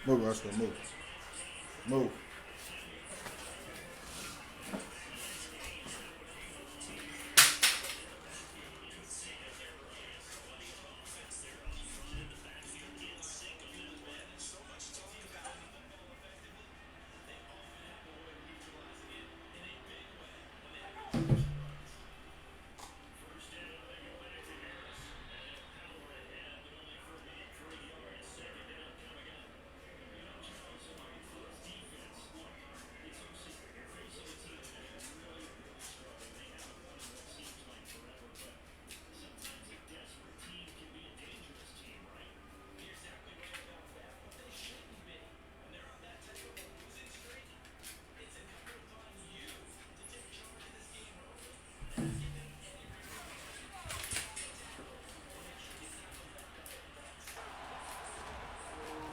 Move, Roscoe, move. Move.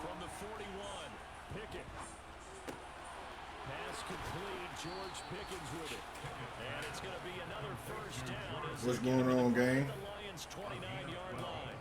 From the 41, Pickett. Pass complete. George Pickens with it. And it's going to be another first down. What's going on, gang? The Lions' 29-yard line.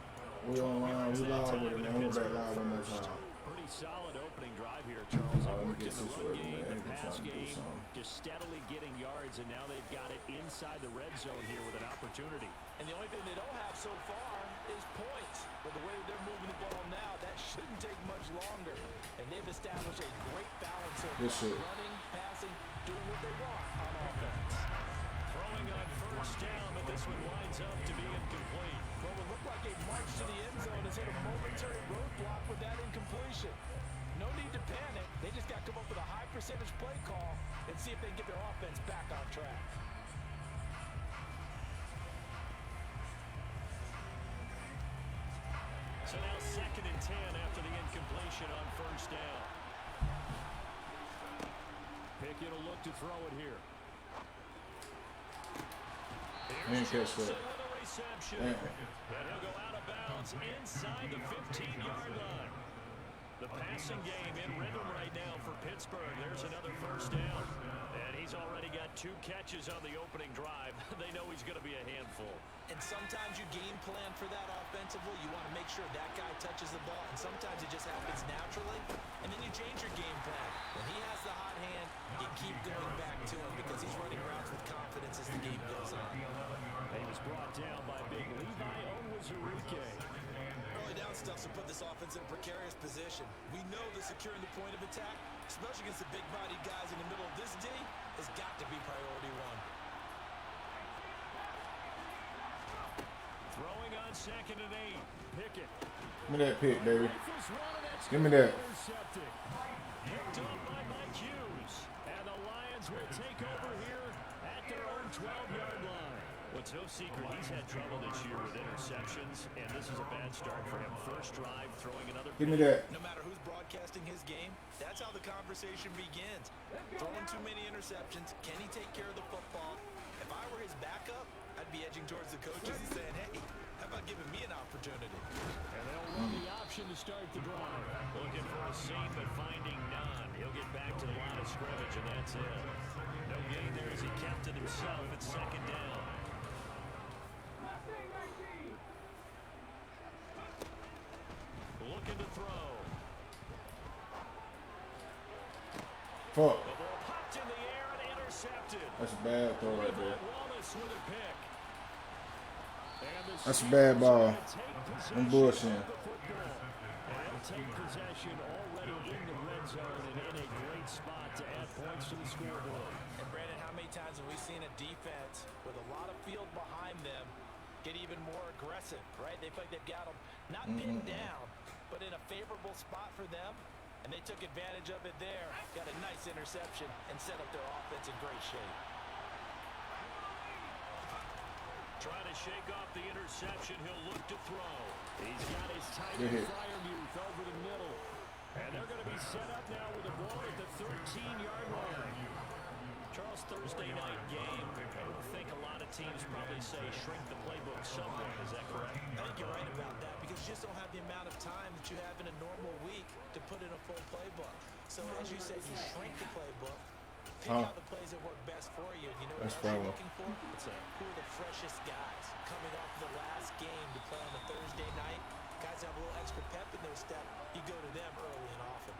We online. We live with it, man. We're back live one more time. Pretty solid opening drive here, Charles. They Let me worked get in the run situated, game, man. the They're pass trying to do game, something. just steadily getting yards, and now they've got it inside the red zone here with an opportunity. And the only thing they don't have so far is points. But the way they're moving the ball now, that shouldn't take much longer. And they've established a great balance of running, passing, doing what they want on offense. Throwing on first down, but this one winds up to be incomplete. What would look like a march to the end zone has hit a momentary roadblock with that incompletion. No need to panic. They just got to come up with a high percentage play call and see if they can get their offense back on track. So now 2nd and 10 after the incompletion on first down. Pickett will look to throw it here. Didn't catch that. With a reception. And he'll go out of bounds inside the 15-yard line. The passing game in rhythm right now for Pittsburgh. There's another first down. And he's already got 2 catches on the opening drive. They know he's going to be a handful. And sometimes you game plan for that offensively. You want to make sure that guy touches the ball. And sometimes it just happens naturally. And then you change your game plan. When he has the hot hand, you keep going back to him because he's running routes with confidence as the game goes on. He was brought down by big Levi Onwuzurike. Early down stuff to put this offense in a precarious position. We know that securing the point of attack, especially against the big-bodied guys in the middle of this D, has got to be priority one. Throwing on 2nd and 8. Pickett. Give me that pick, baby. Rifles one, and it's Give me that. intercepted. Picked up by Mike Hughes. And the Lions will take over here at their own 12-yard line. What's no secret, he's had trouble this year with interceptions, and this is a bad start for him. First drive, throwing another. Give me that. No matter who's broadcasting his game, that's how the conversation begins. Throwing too many interceptions, can he take care of the football? If I were his backup, I'd be edging towards the coaches and saying, hey, how about giving me an opportunity? And they'll run the option to start the drive. Looking for a seam, but finding none. He'll get back to the line of scrimmage, and that's it. No gain there as he kept it himself at 2nd down. Looking to throw. Fuck. The ball popped in the air and intercepted. That's a bad throw right there. Wallace with a pick. And the That's a bad ball. Take I'm possession bullshitting. of the football. And they'll take possession already in the red zone and in a great spot to add points to the scoreboard. And Brandon, how many times have we seen a defense with a lot of field behind them get even more aggressive, right? They feel like they've got them not pinned down, but in a favorable spot for them. And they took advantage of it there. Got a nice interception and set up their offense in great shape. Trying to shake off the interception. He'll look to throw. He's got his tight Good end hit. Freiermuth over the middle. And they're going to be set up now with the ball at the 13-yard line. Charles, Thursday night game. I would think a lot of teams probably say shrink the playbook somewhat. Is that correct? I think you're right about that because you just don't have the amount of time that you have in a normal week to put in a full playbook. So as you said, you shrink the playbook, pick out the plays that work best for you. And you know what That's else you're probably- looking for? It's who are the freshest guys coming off the last game to play on the Thursday night. Guys have a little extra pep in their step. You go to them early and often.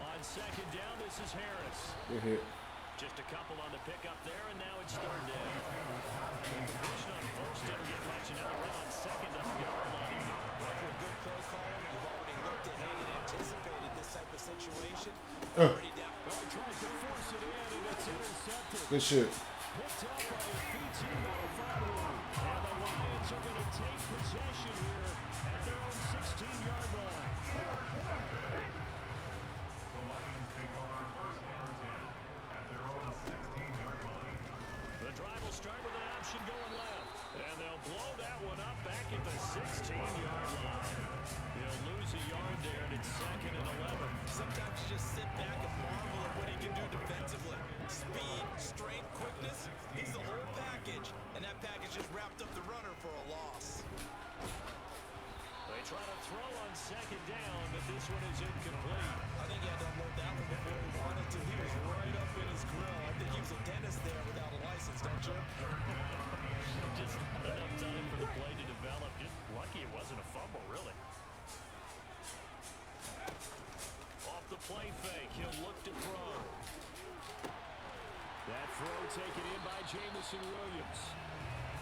On second down, this is Harris. Good hit. Just a couple on the pickup there, and now it's third down. Conversion on first down, get much, another run on second up the yard line. After a good play call, you've already looked ahead and anticipated this type of situation. Already down. Well, he tries to force it in, and it's intercepted. Good shit. Picked up by his PTO Faru. And the Lions are going to take possession here at their own 16-yard line. The drive will start with an option going left. And they'll blow that one up back at the 16-yard line. They'll lose a yard there, and it's second and 11. Sometimes you just sit back and marvel at what he can do defensively. Speed, strength, quickness, he's the whole package. And that package just wrapped up the runner for a loss. They try to throw on second down, but this one is incomplete. I think he had to unload that one before he wanted to. He was right up in his grill. I think he was a dentist there without a license, don't you? Just not enough time for the play to develop. Just lucky it wasn't a fumble, really. Off the play fake, he'll look to throw. That throw taken in by Jamison Williams.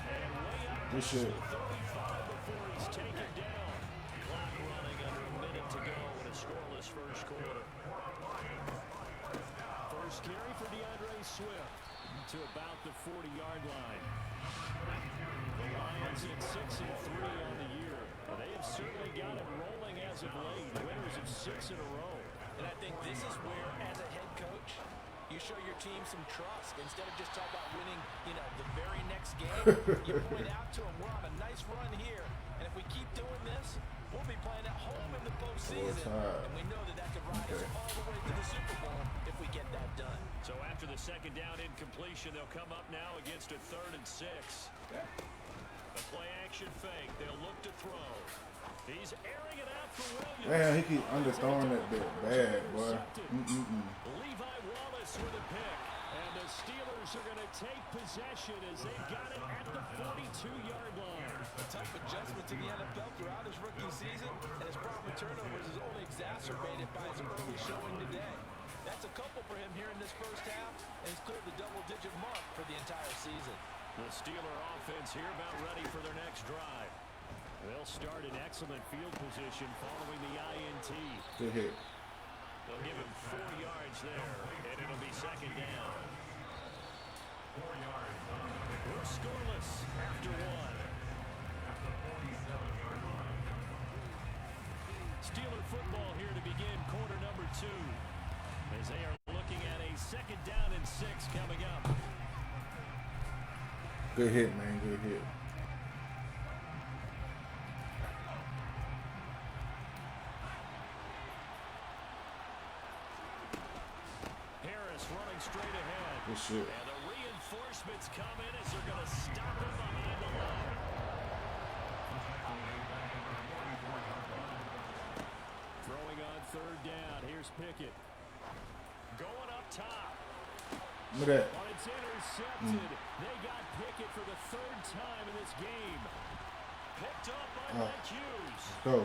And way up Good shit. 35 before he's taken down. Clock running under a minute to go in a scoreless first quarter. First carry for DeAndre Swift to about the 40-yard line. The Lions at 6-3 on the year. They have certainly got it rolling as of late. Winners of 6 in a row. And I think this is where, as a head coach, you show your team some trust. Instead of just talking about winning, the very next game, you point out to them, we're on a nice run here. And if we keep doing this, we'll be playing at home in the postseason. And we know that could ride us all the way to the Super Bowl if we get that done. So after the second down incompletion, they'll come up now against a 3rd and 6. A play action fake. They'll look to throw. He's airing it out for Williams. Damn, he keep underthrowing that bit bad, boy. Levi Wallace with a pick. And the Steelers are going to take possession as they've got it at the 42-yard line. A tough adjustment to the NFL throughout his rookie season, and his proper turnovers is only exacerbated by his early showing today. That's a couple for him here in this first half, and he's cleared the double-digit mark for the entire season. The Steeler offense here about ready for their next drive. They'll start in excellent field position following the INT. Good hit. They'll give him 4 yards there, and it'll be second down. 4 yards. We're scoreless after 1. Steeler football here to begin quarter number 2. As they are looking at a 2nd down and 6 coming up. Good hit, man. Good hit. Harris running straight ahead. Good shit. And the reinforcements come in as they're going to stop him behind the line. Throwing on 3rd down. Here's Pickett. Going up top. Look at that. Oh, it's intercepted. They got Pickett for the 3rd time in this game. Picked up by Mike Hughes. Let's go.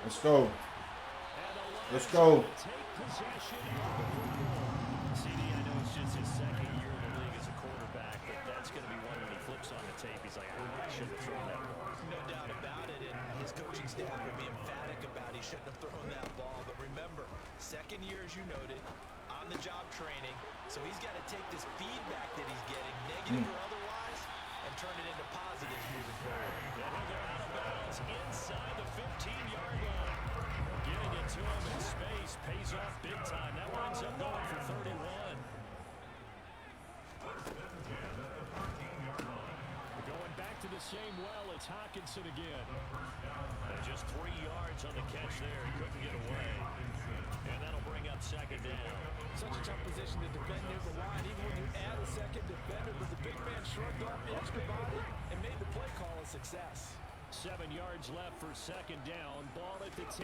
Let's go. And the Lions Let's go. take possession of the football. CD, I know it's just his 2nd year in the league as a quarterback, but that's going to be one when he flips on the tape. He's like, I should have thrown that ball. No doubt about it, and his coaching staff will be emphatic about he shouldn't have thrown that ball. But remember, 2nd year, as you noted, on-the-job training, so he's got to take this feedback that he's getting, negative or otherwise, and turn it into positives moving forward. And he'll go out of bounds inside the 15-yard line. Getting it to him in space pays off big time. That winds up going for 31. Going back to the same well, it's Hockenson again. And just 3 yards on the catch there. He couldn't get away. And that'll bring up 2nd down. Such a tough position to defend near the line, even when you add a 2nd defender, but the big man shrugged off the extra body and made the play call a success. 7 yards left for second down. Ball at the 10.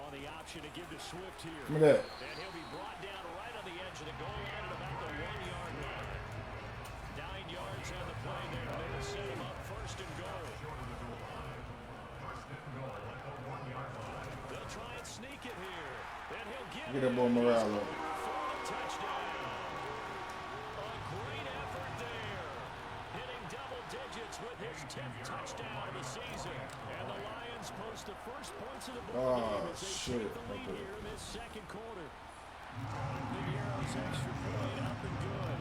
On the option to give to Swift here. Look at that. And he'll be brought down right on the edge of the goal line at about the 1-yard line. 9 yards on the play there. They'll set him up first and goal. They'll try and sneak it here. And he'll get that boy morale up. for the touchdown. A great effort there. Hitting double digits with his 10th touchdown of the season. And the Lions post the first points of the ball game as they take the lead here in this second quarter. Big Arrow's extra point up and good.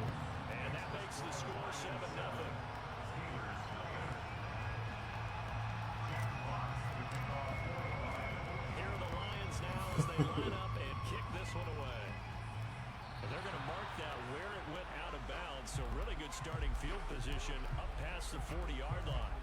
And that makes the score 7-0. Here are the Lions now as they line up and kick this one away. And they're going to mark that where it went out of bounds. So really good starting field position up past the 40-yard line.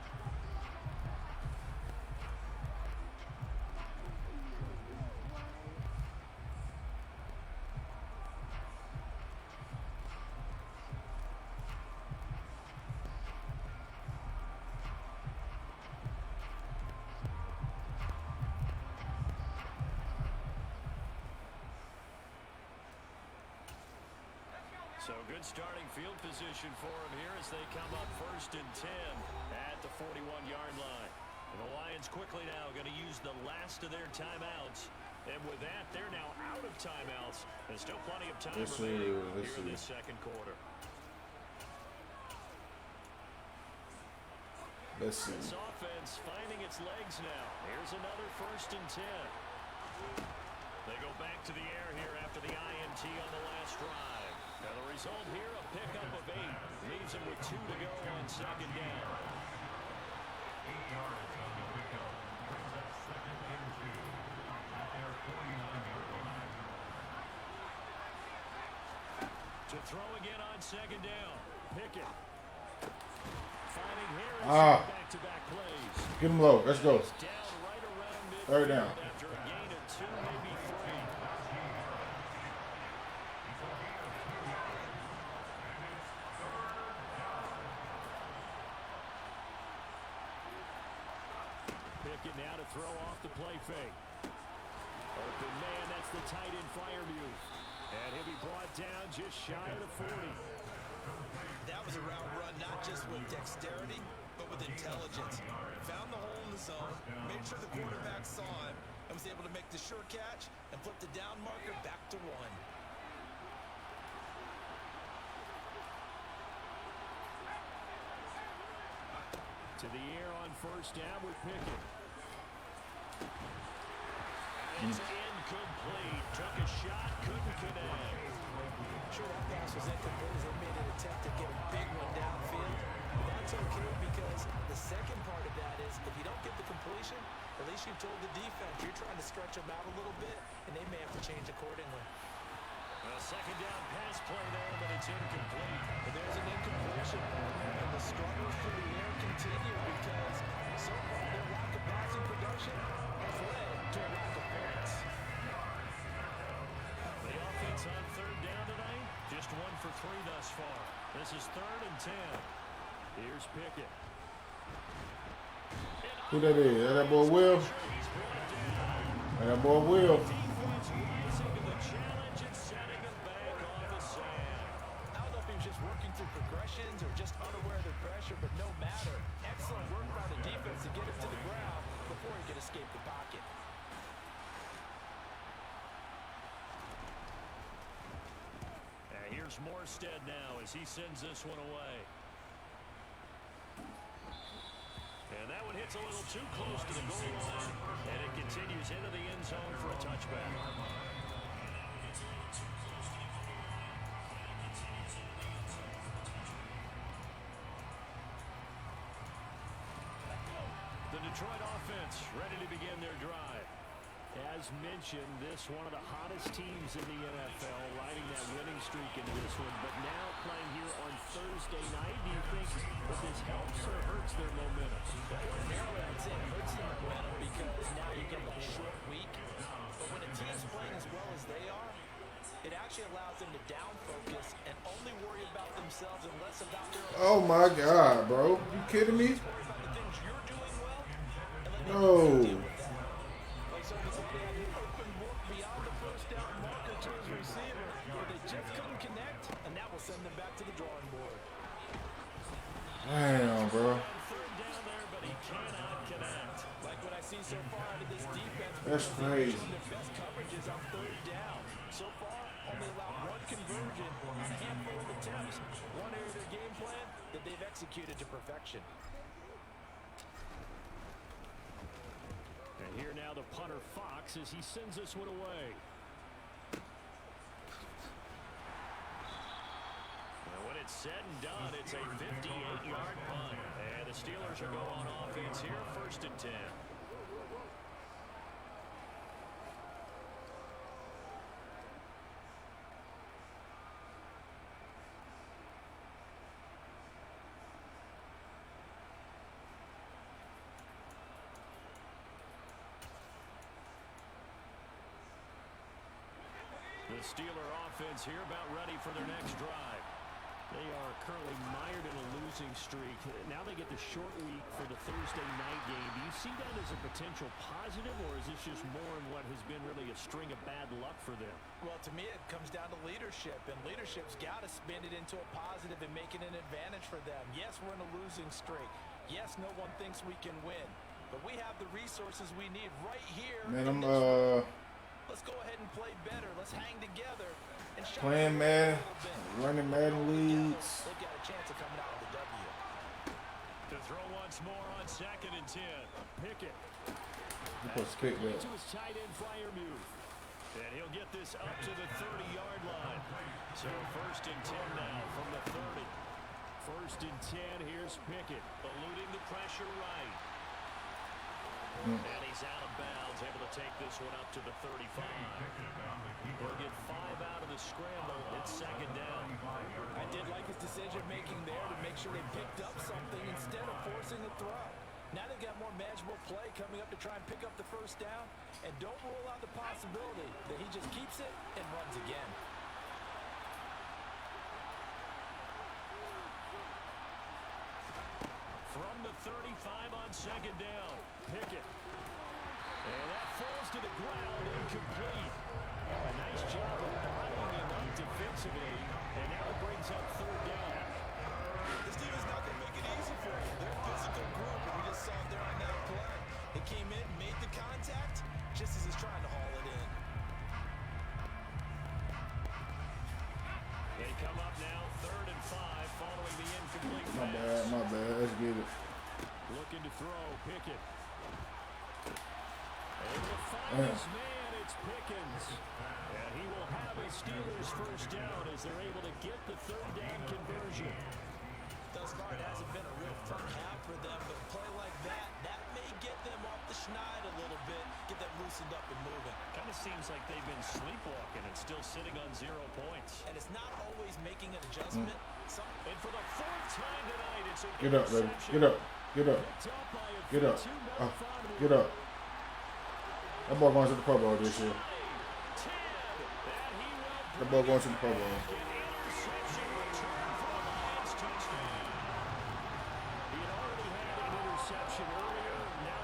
So good starting field position for them here as they come up first and 10 at the 41-yard line. And the Lions quickly now going to use the last of their timeouts. And with that, they're now out of timeouts. There's still plenty of time remaining here in this second quarter. Let's see. This offense finding its legs now. Here's another first and 10. They go back to the air here after the INT on the last drive. Now the result here, a pickup of 8. Leaves him with 2 to go on second down. To throw again on second down. Pickett. Finding Harris. Back-to-back plays. Get him low. Let's go. Down right around midfield. Third down. After a gain of 2, maybe 3. Pickett now to throw off the play fake. Open man, that's the tight end Freiermuth. And he'll be brought down just shy of the 40. That was a route run, not just with dexterity, but with intelligence. Found the hole in the zone, made sure the quarterback saw him, and was able to make the sure catch and flip the down marker back to 1. To the air on first down with Pickett. It's incomplete. Took a shot, couldn't connect. Sure, that pass was incomplete as they made an attempt to get a big one downfield. But that's okay because the second part of that is if you don't get the completion, at least you've told the defense you're trying to stretch them out a little bit, and they may have to change accordingly. A second down pass play there, but it's incomplete. But there's an incompletion, and the struggles through the air continue because so far their lack of passing production has led to a lack of points. The offense on third down tonight, just 1 for 3 thus far. This is 3rd and 10. Here's Pickett. Who that is? That boy Will? That boy Will. Defense rising to the challenge and setting him back on the sand. I don't know if he was just working through progressions or just unaware of the pressure, but no matter. Excellent work by the defense to get him to the ground before he could escape the pocket. Here's Morstead now as he sends this one away. And that one hits a little too close to the goal line, and it continues into the end zone for a touchback. The Detroit offense ready to begin their drive. As mentioned, this one of the hottest teams in the NFL, riding that winning streak into this one, but now playing here on Thursday night. Do you think that this helps or hurts their momentum? Ordinarily, I'd say it hurts their momentum because now you get a short week. But when a team's playing as well as they are, it actually allows them to down focus and only worry about themselves and less about their own. Oh my God, bro. You kidding me? Worry about the things you're doing well Oh. Like somebody said, they had an open look beyond the first down marker to his receiver, but they just couldn't connect, and that will send them back to the drawing board. Damn, bro. Third down there, but he cannot connect. Like what I see so far out of this defense, That's crazy. their best coverage is on third down. So far, only allowed one conversion on a handful of attempts. One area of their game plan that they've executed to perfection. And here now the punter Fox as he sends this one away. And when it's said and done, it's a 58-yard punt. And the Steelers are going on offense here, 1st and 10. The Steeler offense here about ready for their next drive. They are currently mired in a losing streak. Now they get the short week for the Thursday night game. Do you see that as a potential positive, or is this just more in what has been really a string of bad luck for them? Well, to me, it comes down to leadership, and leadership's got to spin it into a positive and make it an advantage for them. Yes, we're in a losing streak. Yes, no one thinks we can win, but we have the resources we need right here. Man, Let's go ahead and play better. Let's hang together and playing Madden, running Madden leagues. They've got a chance of coming out with a W. To throw once more on 2nd and 10. Pickett. You're supposed to pick that. To his tight end Freiermuth. And he'll get this up to the 30-yard line. So 1st and 10 now from the 30. 1st and 10. Here's Pickett. Eluding the pressure right. And he's out of bounds, able to take this one up to the 35. He'll get 5 out of the scramble. It's 2nd down. I did like his decision-making there to make sure they picked up something instead of forcing a throw. Now they've got more manageable play coming up to try and pick up the 1st down. And don't rule out the possibility that he just keeps it and runs again. From the 35 on 2nd down, Pickett. And that falls to the ground, incomplete. A nice job of bottling him up defensively, and now it brings up 3rd down. This team is not going to make it easy for him. They're a physical group, and we just saw it there on that play. They came in, made the contact, just as he's trying to haul it in. They come up now, 3rd and 5, following the incomplete My pass. bad, my bad. Let's get it. Looking to throw, Pickett. Able to find his man, it's Pickens. And he will have a Steelers 1st down as they're able to get the 3rd down conversion. Thus far, it hasn't been a real fun half for them, but a play like that may get them off the schneid a little bit, get them loosened up and moving. Kind of seems like they've been sleepwalking and still sitting on 0 points. And it's not always making an adjustment. And for the 4th time tonight, it's an Get up, baby. Get up. Get up. Get up. Get up. That boy going to the Pro Bowl this year. That boy going to the Pro Bowl.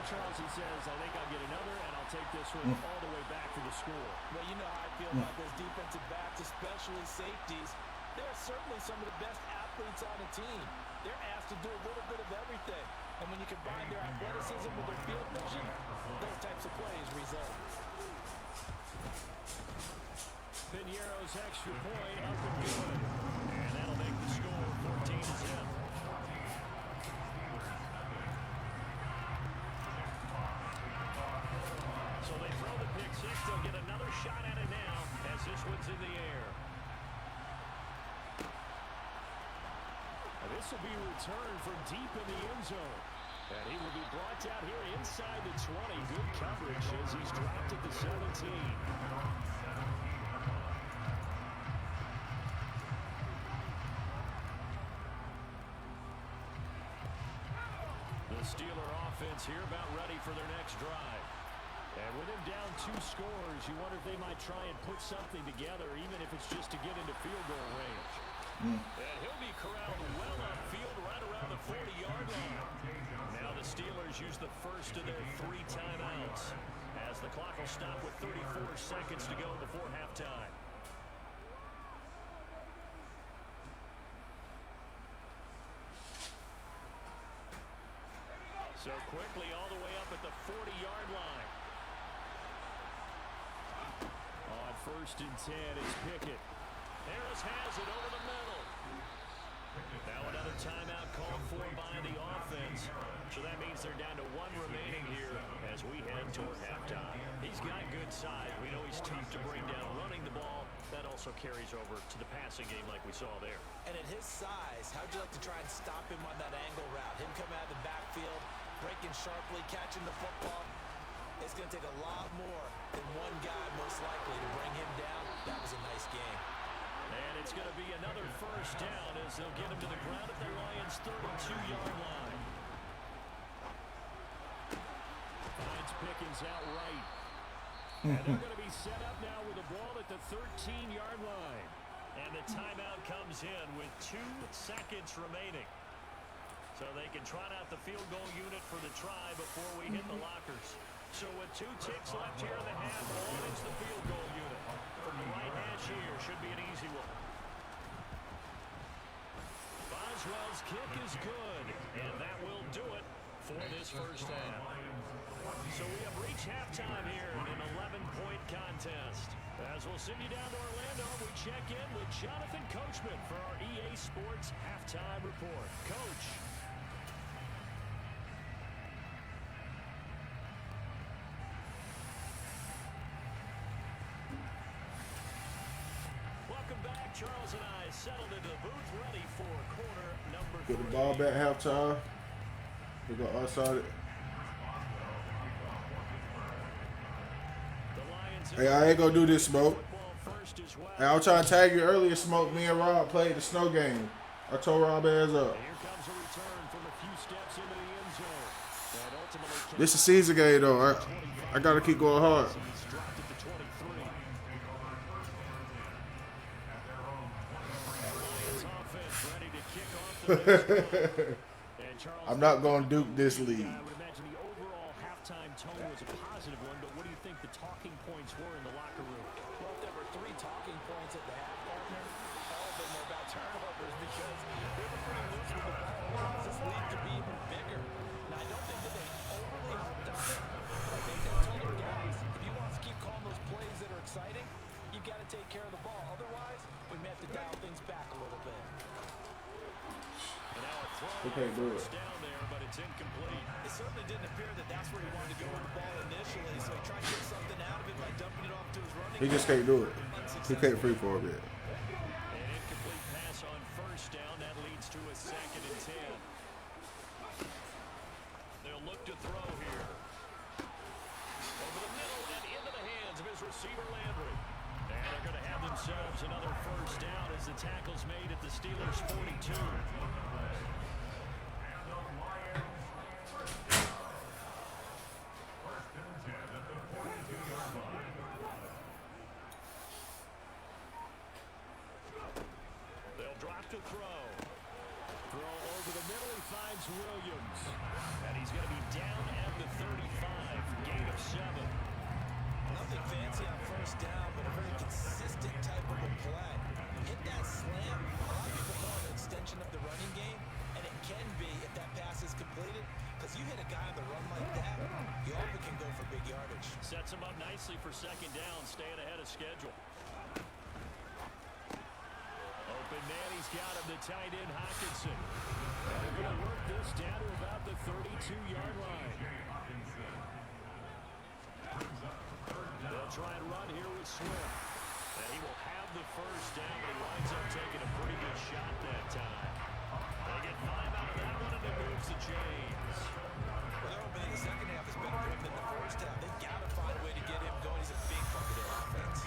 Charles, he says, I think I'll get another, and I'll take this one all the way back to the score. Well, you know how I feel about those defensive backs, especially safeties. They're certainly some of the best athletes on the team. They're asked to do a little bit of everything. And when you combine their athleticism with their field vision, those types of plays result. Piñeiro's extra point up and good. And that'll make the score 14-10. So they throw the pick six. They'll get another shot at it now as this one's in the air. And this will be returned from deep in the end zone. And he will be brought down here inside the 20. Good coverage as he's dropped at the 17. The Steeler offense here about ready for their next drive. And with him down 2 scores, you wonder if they might try and put something together, even if it's just to get into field goal range. And he'll be corralled well upfield right around the 40-yard line. Now the Steelers use the 1st first of their 3 timeouts, as the clock will stop with 34 seconds to go before halftime. So quickly all the way up at the 40-yard line. On 1st and 10 is Pickett. Harris has it over the middle. Now another timeout called for by the offense. So that means they're down to 1 remaining here as we head toward halftime. He's got good size. We know he's tough to bring down running the ball. That also carries over to the passing game like we saw there. And at his size, how'd you like to try and stop him on that angle route? Him coming out of the backfield, breaking sharply, catching the football. It's going to take a lot more than one guy most likely to bring him down. That was a nice game. And it's going to be another first down as they'll get him to the ground at the Lions' 32-yard line. Finds Pickens outright. And they're going to be set up now with the ball at the 13-yard line. And the timeout comes in with 2 seconds remaining. So they can trot out the field goal unit for the try before we hit the lockers. So with 2 ticks left here in the half, on is the field goal unit. From the right hash here, should be an easy one. Boswell's kick is good, and that will do it for this first half. So we have reached halftime here in an 11-point contest. As we'll send you down to Orlando, we check in with Jonathan Coachman for our EA Sports Halftime Report. Coach. Welcome back. Charles and I settled into the booth ready for quarter number 3. Get the ball back halftime. We go outside it. Hey, I ain't gonna do this, Smoke. Hey, I was trying to tag you earlier, Smoke. Me and Rob played the snow game. I told Rob hands up. This is a season game, though. I gotta keep going hard. I'm not gonna duke this league. I would imagine the overall halftime tone was a positive one, but what do you think the talking points were in the locker room? Well, if there were 3 talking points at the half, partner, all of them were about turnovers because they were pretty loose with the ball. It allows this league to be even bigger. And I don't think that they overly outdone it. I think they told their guys, if you want us to keep calling those plays that are exciting, you got to take care of the ball. Otherwise, we may have to dial things back a little bit. Okay, do it. Down there, but it's incomplete. It certainly didn't appear that that's where he wanted to go with the ball initially, so he tried to get something out of it by dumping it off to his running He just can't do it. He can't free for it. An incomplete pass on first down. That leads to a 2nd and 10. They'll look to throw here. Over the middle and into the hands of his receiver, Landry. And they're going to have themselves another first down as the tackle's made at the Steelers' 42. They'll drop to throw. Throw over the middle, he finds Williams. And he's going to be down at the 35, gain of 7. Nothing fancy on first down, but a very consistent type of a play. Hit that slam, a lot of people call it an extension of the running game, and it can be if that pass is completed, because you hit a guy on the run like that, you often can go for big yardage. Sets him up nicely for 2nd down, staying ahead of schedule. Open man, he's got him, the tight end Hockenson. And they're going to work this down to about the 32-yard line. They'll try and run here with Swift. And he will have the first down, but he winds up taking a pretty good shot that time. They get 5 out of that one, and it moves the chains. Well, their opening in the second half has been grim than the first half. They've got to find a way to get him going. He's a big part of their offense.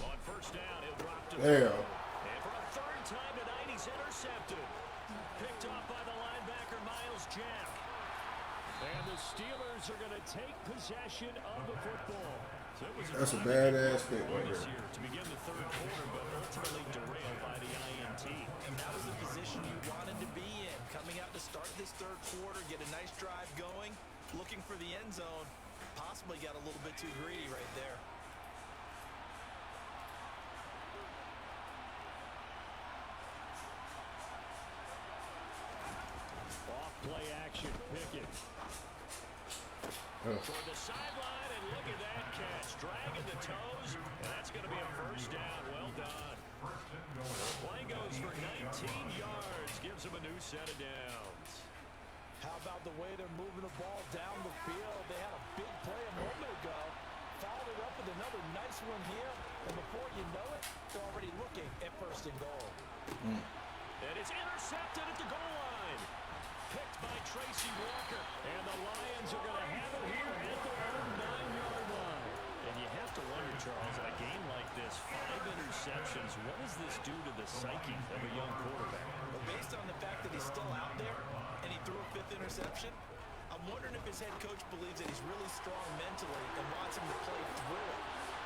On first down, he'll drop to Damn. and for a 3rd time tonight, he's intercepted. Picked off by the linebacker, Miles Jack. And the Steelers are going to take possession of the football. So it was That's a driving badass pick right performance there. here to begin the third quarter, but ultimately derailed by the INT. And that was the position you wanted to be in. Coming out to start this third quarter, get a nice drive going, looking for the end zone. Possibly got a little bit too greedy right there. Off play action, Pickett. Toward the sideline, and look at that catch. Dragging the toes, and that's going to be a first down. Well done. The play goes for 19 yards, gives him a new set of downs. How about the way they're moving the ball down the field? They had a big play a moment ago. Followed it up with another nice one here. And before you know it, they're already looking at first and goal. And it's intercepted at the goal line. Picked by Tracy Walker. And the Lions are going to have it here at their own 9-yard line. And you have to wonder, Charles, in a game like this, 5 interceptions, what does this do to the psyche of a young quarterback? But based on the fact that he's still out there and he threw a 5th interception, I'm wondering if his head coach believes that he's really strong mentally and wants him to play through it.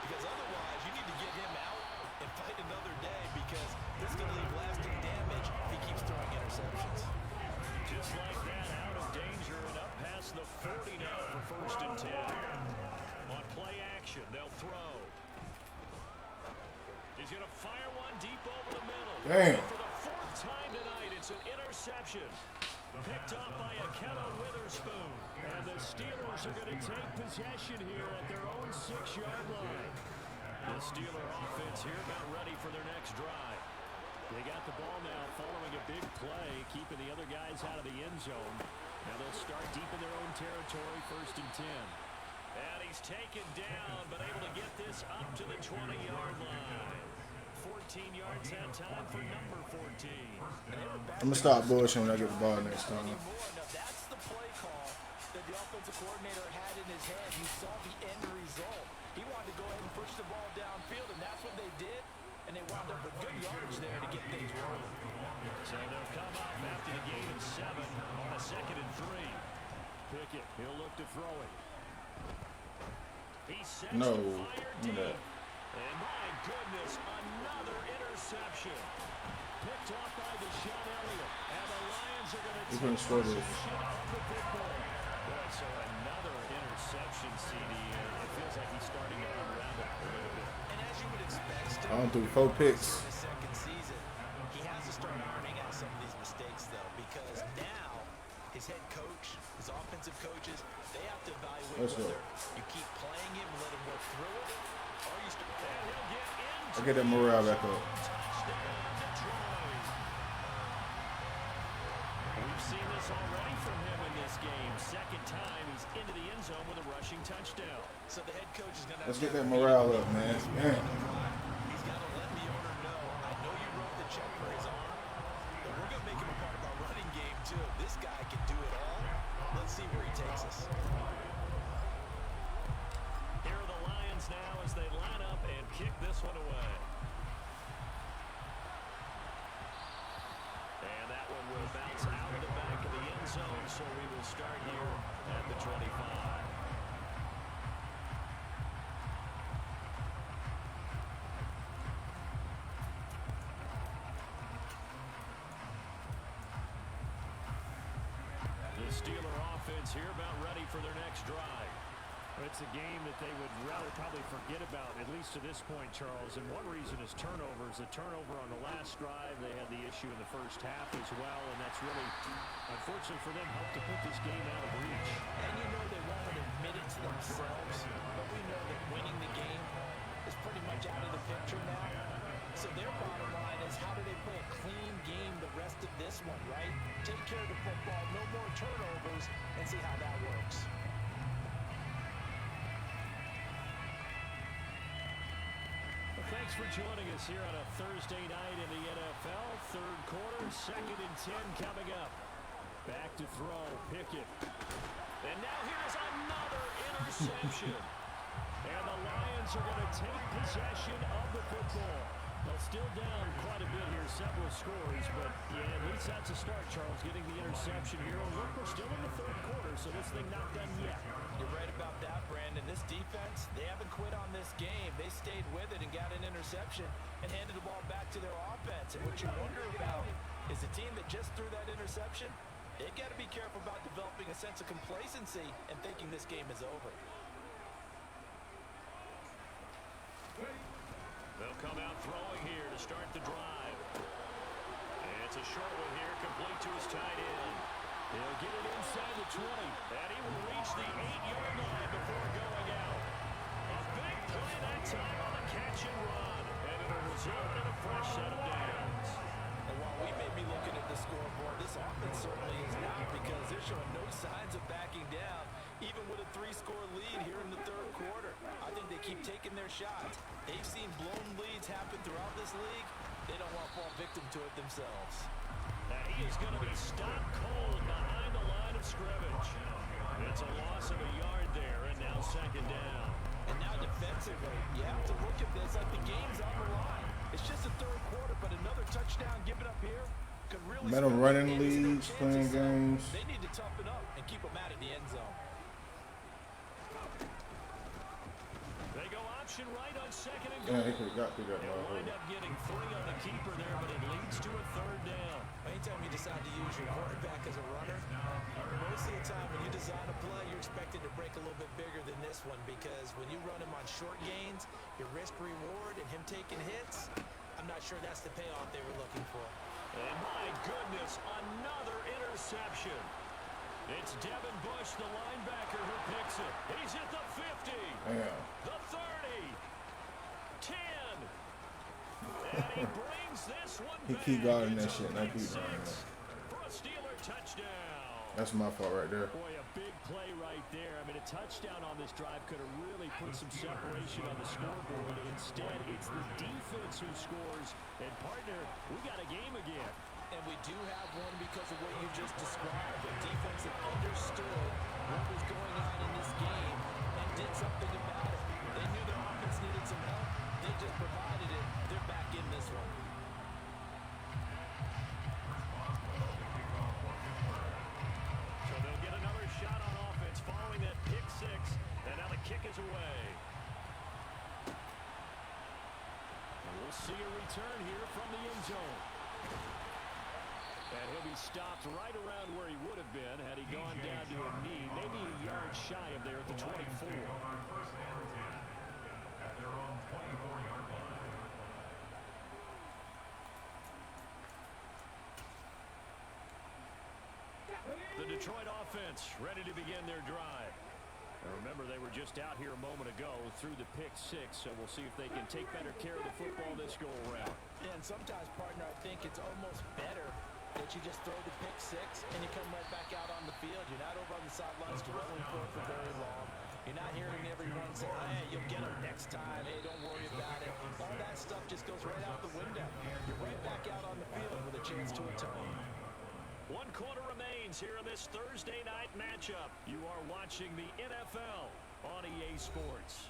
Because otherwise, you need to get him out and fight another day, because this can leave lasting damage if he keeps throwing interceptions. Just like that, out of danger and up past the 40 now for first and 10. On play action, they'll throw. He's going to fire one deep over the middle. Damn. For the 4th time tonight, it's an interception. Picked up by Akello Witherspoon. And the Steelers are going to take possession here at their own 6-yard line. The Steeler offense here about ready for their next drive. They got the ball now following a big play, keeping the other guys out of the end zone. Now they'll start deep in their own territory, first and 10. And he's taken down, but able to get this up to the 20-yard line. 14 yards that time for number 14. I'm going to stop bullshitting when I get the ball next time. Now that's the play call that the offensive coordinator had in his head. You saw the end result. He wanted to go ahead and push the ball downfield, and that's what they did. And they wound up with good yardage there to get things rolling. So they'll come up after the gain of 7 on a 2nd and 3. Pickett, he'll look to throw it. He sets No. the fire deep. No. And my goodness, another interception. Picked off by Deshaun Elliott. And the Lions are going to He's gonna score this. possession of the football. Boy, so another interception, CD. It feels like he's starting to unravel a little bit. And as you would expect, I don't do 4 picks. in his second season, he has to start ironing out some of these mistakes, though, because now his head coach, his offensive coaches, they have to evaluate Let's go. whether you keep playing him and let him work through it, or you start. And he'll get into I get that morale back up. touchdown, Detroit. We've seen this already from him in this game. Second time he's into the end zone with a rushing touchdown. So the head coach is going to Let's get that morale up, man. Damn. He's got to let the owner know, I know you wrote the check for his arm, but we're going to make him a part of our running game, too. This guy can do it all. Let's see where he takes us. Here are the Lions now as they line up and kick this one away. And that one will bounce out of the back of the end zone, so we will start here at the 25. The Steeler offense here about ready for their next drive. It's a game that they would rather probably forget about, at least to this point, Charles. And one reason is turnovers. The turnover on the last drive, they had the issue in the first half as well, and that's really, unfortunately for them, helped to put this game out of reach. And you know they won't admit it to themselves, but we know that winning the game is pretty much out of the picture now. So their bottom line is, how do they play a clean game the rest of this one, right? Take care of the football, no more turnovers, and see how that works. Thanks for joining us here on a Thursday night in the NFL. Third quarter, 2nd and 10 coming up. Back to throw, Pickett. And now here's another interception. And the Lions are going to take possession of the football. They're still down quite a bit here, several scores, but yeah, at least that's a start, Charles, getting the interception here. And look, we're still in the third quarter, so this thing not done yet. You're right about that, Brandon. This defense, they haven't quit on game. They stayed with it and got an interception and handed the ball back to their offense. And what you wonder about is the team that just threw that interception, they've got to be careful about developing a sense of complacency and thinking this game is over. They'll come out throwing here to start the drive. And it's a short one here, complete to his tight end. He'll get it inside the 20, and he will reach the 8-yard line before going out. A big play that time on the catch and run, and it'll result in a fresh set of downs. And while we may be looking at the scoreboard, this offense certainly is not, because they're showing no signs of backing down, even with a 3-score lead here in the third quarter. I think they keep taking their shots. They've seen blown leads happen throughout this league. They don't want to fall victim to it themselves. And he is going to be stopped cold behind the line of scrimmage. It's a loss of a yard there, and now second down. And now defensively, you have to look at this like the game's on the line. It's just the third quarter, but another touchdown given up here could really... Met them running leads, playing games. They need to toughen up and keep them out of the end zone. They go option right on second and Yeah, goal. he could have got through that. They'll wind up getting 3 on the keeper there, but it leads to a third down. Anytime you decide to use your quarterback as a runner, most of the time when you design a play, you're expected to break a little bit bigger than this one, because when you run him on short gains, your risk-reward and him taking hits, I'm not sure that's the payoff they were looking for. And my goodness, another interception. It's Devin Bush, the linebacker, who picks it. He's at the 50. Damn. The 30. 10. And he brings this one He back. keep guarding that It's shit, a and I big keep guarding 6 that. for a Steeler touchdown. That's my fault right there. Boy, a big play right there. I mean, a touchdown on this drive could have really put some separation on the scoreboard. Instead, it's the defense who scores. And, partner, we got a game again. And we do have one because of what you just described. The defense that understood what was going on in this game and did something about it. They knew their offense needed some help. They just provided it. They're back in this one. So they'll get another shot on offense following that pick 6. And now the kick is away. And we'll see a return here from the end zone. And he'll be stopped right around where he would have been had he gone down to a knee, maybe a yard shy of there at the 24. The Detroit offense ready to begin their drive. And remember, they were just out here a moment ago through the pick 6, so we'll see if they can take better care of the football this go-around. Yeah, and sometimes, partner, I think it's almost better that you just throw the pick 6 and you come right back out on the field. You're not over on the sidelines dwelling for very long. You're not hearing everyone say, hey, you'll get them next time. Hey, don't worry about it. All that stuff just goes right out the window. You're right back out on the field with a chance to atone. 1 quarter remains here in this Thursday night matchup. You are watching the NFL on EA Sports.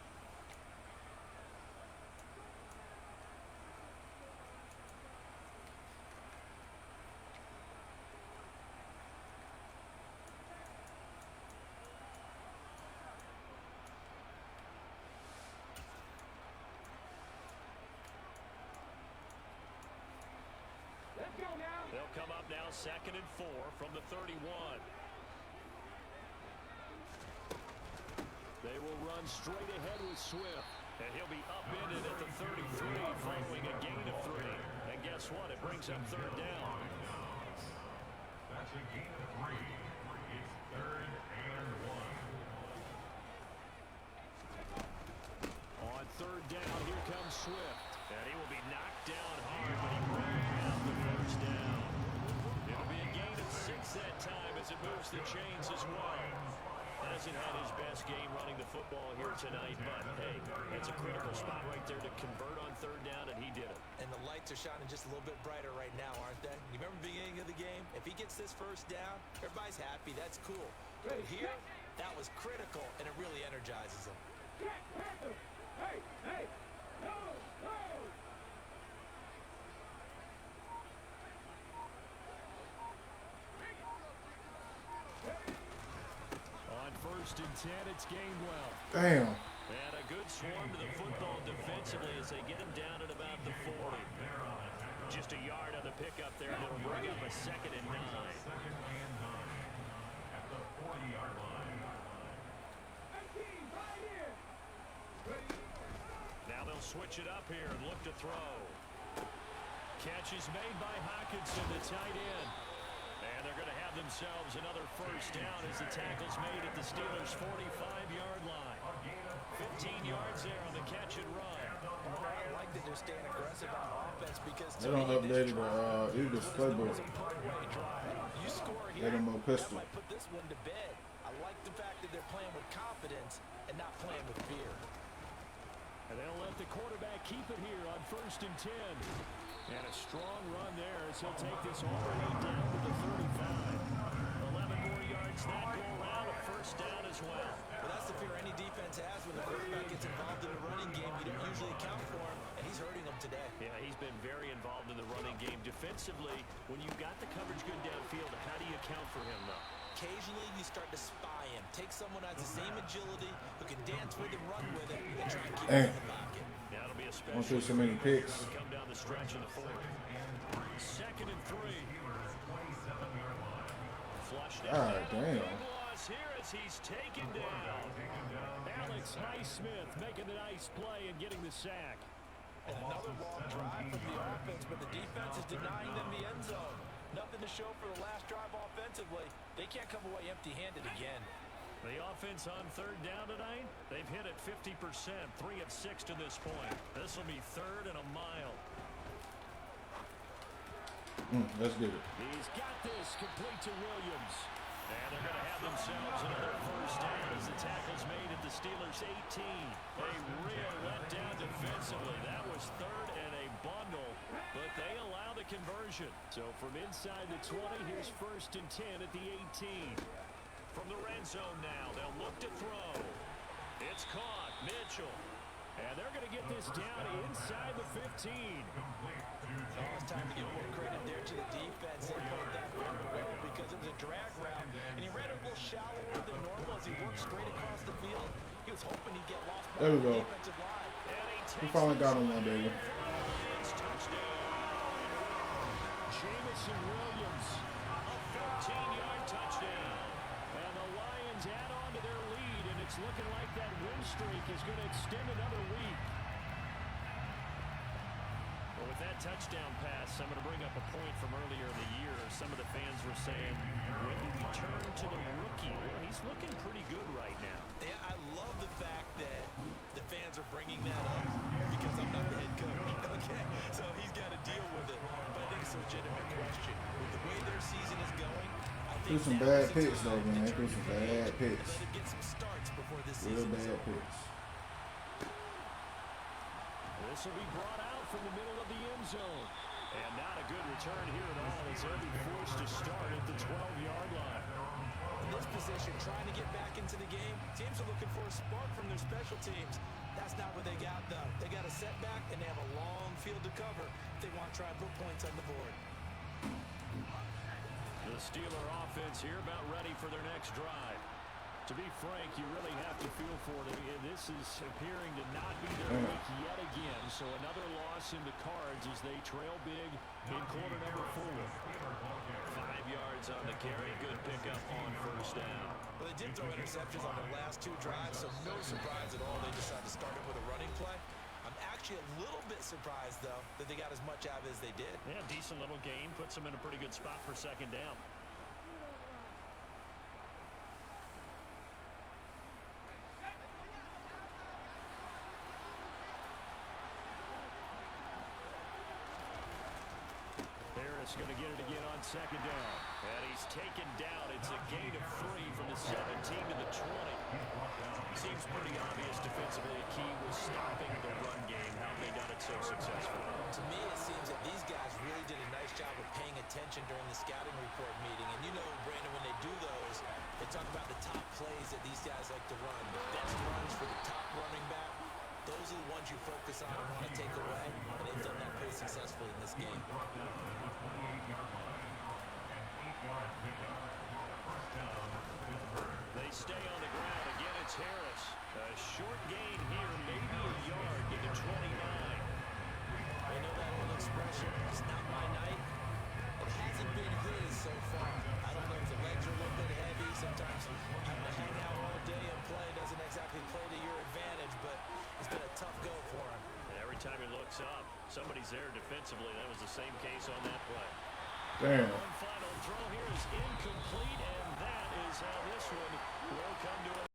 They'll come up now, 2nd and 4 from the 31. They will run straight ahead with Swift. And he'll be upended at the 33 following a gain of 3. And guess what? It brings up 3rd down. That's a gain of 3. It's 3rd and 1. On 3rd down, here comes Swift. And he will be knocked down hard, but he grabs the first down. It'll be a gain of 6 that time as it moves the chains as well. Hasn't had his best game running the football here tonight, but hey, that's a critical spot right there to convert on 3rd down, and he did it. And the lights are shining just a little bit brighter right now, aren't they? You remember the beginning of the game? If he gets this first down, everybody's happy. That's cool. But here, that was critical, and it really energizes him. On 1st and 10, it's Gainwell. Damn. And a good swarm to the football defensively as they get him down at about the 40. Just a yard on the pickup there, and it'll bring up a 2nd and 9. Second and 9 at the 40-yard line. Now they'll switch it up here and look to throw. Catch is made by Hockenson, the tight end. And they're going to have themselves another first down as the tackle's made at the Steelers' 45-yard line. 15 yards there on the catch and run. I like that they're staying aggressive on offense because They don't update the Eagles playbook. You score They here, don't more that pistol. might put this one to bed. I like the fact that they're playing with confidence and not playing with fear. And they'll let the quarterback keep it here on 1st and 10. And a strong run there as he'll take this all the way down to the 35. 11 more yards that go around, a first down as well. Well, that's the fear any defense has when the quarterback gets involved in the running game. You don't usually account for him, and he's hurting them today. Yeah, he's been very involved in the running game. Defensively, when you've got the coverage good downfield, how do you account for him, though? Occasionally, you start to spy him. Take someone who has the same agility, who can dance with and run with it, and try and keep him in the pocket. Now it'll be a Don't special. throw so many picks. Come down the stretch in the 4th. 2nd and 3. Flushed it. God Big damn. loss here as he's taken down. Alex Highsmith making a nice play and getting the sack. And another long drive from the offense, but the defense is denying them the end zone. Nothing to show for the last drive offensively. They can't come away empty-handed again. The offense on 3rd down tonight, they've hit it 50%, 3 of 6 to this point. This will be 3rd and a mile. Let's get it. He's got this complete to Williams. And they're going to have themselves another first down as the tackle's made at the Steelers' 18. A real letdown defensively. That was 3rd and a bundle, but they allow the conversion. So from inside the 20, here's 1st and 10 at the 18. From the red zone now, they'll look to throw. It's caught, Mitchell. And they're going to get this down inside the 15. Oh, it's time to give more credit there to the defense. They played that very well because it was a drag route, and he ran it a little shallower than normal as he worked straight across the field. He was hoping he'd get lost by There we the go. defensive line. We finally got him one day. Jamison Williams, a 13-yard touchdown. And the Lions add on to their lead, and it's looking like that win streak is going to extend another week. Well, with that touchdown pass, I'm going to bring up a point from earlier in the year. Some of the fans were saying, when do we turn to the rookie? Well, he's looking pretty good right now. Yeah, I love the fact that the fans are bringing that up because I'm not the head coach. Okay, so he's got to deal with it. But I think it's a legitimate question. With the way their season is going, I think Threw some now bad is the picks time though, to man. turn Threw some the page bad picks. and let him get some starts before this Real season is bad over. picks. This will be brought out from the middle of the end zone. And not a good return here at all as they'll be forced to start at the 12-yard line. In this position, trying to get back into the game, teams are looking for a spark from their special teams. That's not what they got, though. They got a setback, and they have a long field to cover if they want to try and put points on the board. The Steeler offense here about ready for their next drive. To be frank, you really have to feel for them. This is appearing to not be their week yet again. So another loss in the cards as they trail big in quarter number 4. 5 yards on the carry. Good pickup on first down. Well, they did throw interceptions on their last 2 drives, so no surprise at all they decided to start it with a running play. I'm actually a little bit surprised, though, that they got as much out of it as they did. Yeah, decent little game. Puts them in a pretty good spot for second down. Harris going to get it again on second down. And he's taken down. It's a gain of 3 from the 17 to the 20. Seems pretty obvious defensively. A key was stopping the run game. How have they done it so successfully? To me, it seems that these guys really did a nice job of paying attention during the scouting report meeting. And you know, Brandon, when they do those, they talk about the top plays that these guys like to run. The best runs for the top running back. Those are the ones you focus on and want to take away. And they've done that pretty successfully in this game. They stay on the ground. Again, it's Harris. yards. A short gain here, maybe a yard to the 29. I know that old expression, it's not my night. It hasn't been his so far. I don't know if the legs are a little bit heavy. Sometimes having to hang out all day and play doesn't exactly play to your advantage, but it's been a tough go for him. And every time he looks up, somebody's there defensively. That was the same case on that play. Damn. One final throw here is incomplete, and that is how this one will come to an